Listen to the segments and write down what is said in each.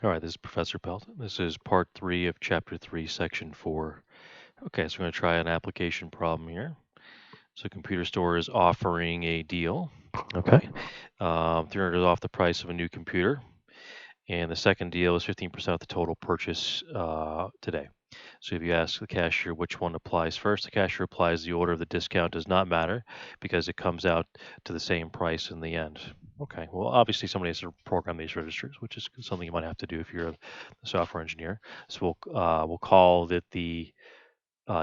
All right, this is Professor Pelt. This is part 3 of chapter 3, section 4. Okay, so we're going to try an application problem here. So computer store is offering a deal. Okay, $300 off the price of a new computer. And the second deal is 15% of the total purchase today. So if you ask the cashier which one applies first, the cashier applies the order of the discount does not matter because it comes out to the same price in the end. Okay, well, obviously somebody has to program these registers, which is something you might have to do if you're a software engineer. So we'll call it the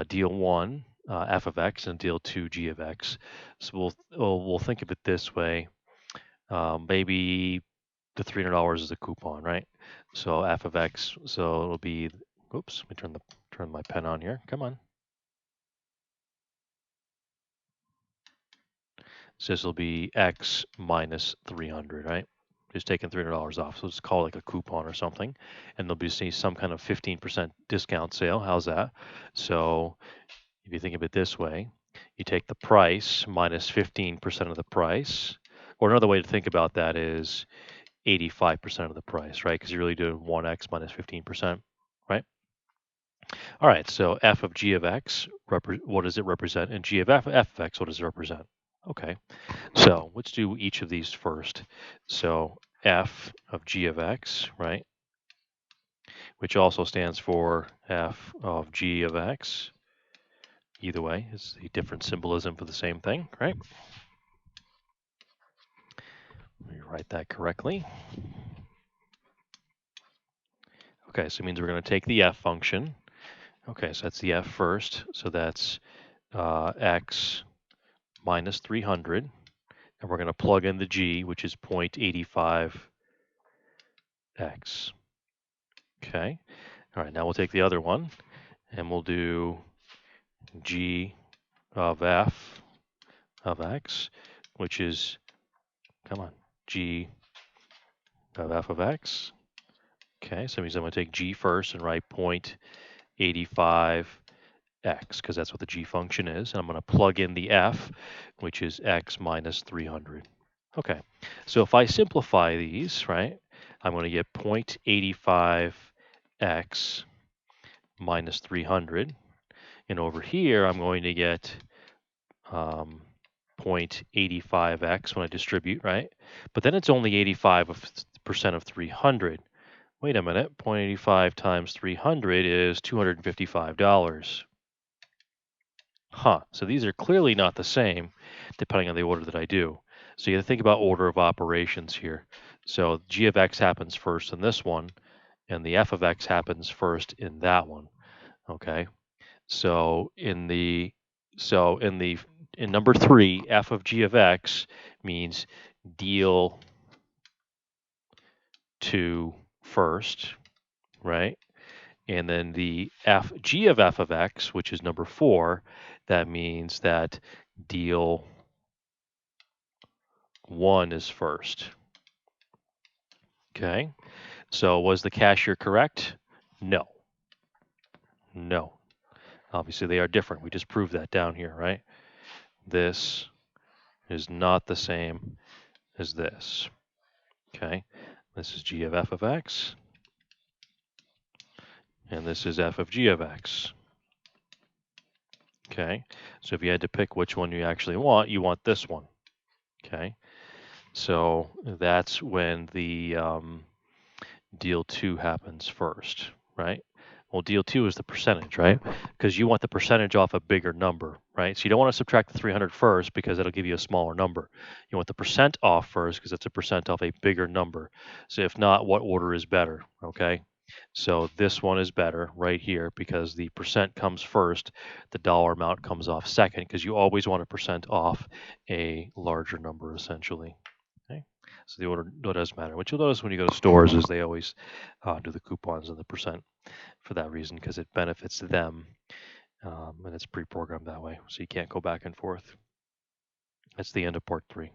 deal 1, f of x, and deal 2, g of x. So we'll think of it this way. Maybe the $300 is a coupon, right? So f of x, so it'll be, oops, let me turn my pen on here. Come on. So this will be x minus 300, right? Just taking $300 off. So let's call it like a coupon or something. And there'll be some kind of 15% discount sale. How's that? So if you think of it this way, you take the price minus 15% of the price. Or another way to think about that is 85% of the price, right? Because you're really doing 1x minus 15%, right? All right, so f of g of x, what does it represent? And g of f of x, what does it represent? Okay, so let's do each of these first. So f of g of x, right? Which also stands for f of g of x. Either way, it's the different symbolism for the same thing, right? Let me write that correctly. Okay, so it means we're going to take the f function. Okay, so that's the f first. So that's x minus 300. And we're going to plug in the g, which is 0.85x. Okay. All right, now we'll take the other one, and we'll do g of f of x, which is, come on, g of f of x. Okay, so that means I'm going to take g first and write 0.85x, because that's what the g function is. And I'm going to plug in the f, which is x minus 300. Okay, so if I simplify these, right, I'm going to get 0.85x minus 300. And over here, I'm going to get 0.85x when I distribute, right? But then it's only 85% of 300. Wait a minute, 0.85 times 300 is $255. Huh, so these are clearly not the same depending on the order that I do. So you have to think about order of operations here. So g of x happens first in this one, and the f of x happens first in that one. Okay, so in number 3, f of g of x means deal 2 first, right? And then the g of f of x, which is number 4, that means that deal 1 is first. Okay, so was the cashier correct? No. No. Obviously, they are different. We just proved that down here, right? This is not the same as this. Okay, this is g of f of x, and this is f of g of x. Okay, so if you had to pick which one you actually want, you want this one. Okay, so that's when the deal 2 happens first, right? Well, deal 2 is the percentage, right? Because you want the percentage off a bigger number, right? So you don't want to subtract the 300 first because it'll give you a smaller number. You want the percent off first because it's a percent off a bigger number. So if not, what order is better, okay? So this one is better right here because the percent comes first, the dollar amount comes off second, because you always want a percent off a larger number essentially. Okay, so the order does matter. What you'll notice when you go to stores is they always do the coupons and the percent for that reason, because it benefits them, and it's pre-programmed that way, so you can't go back and forth. That's the end of part 3.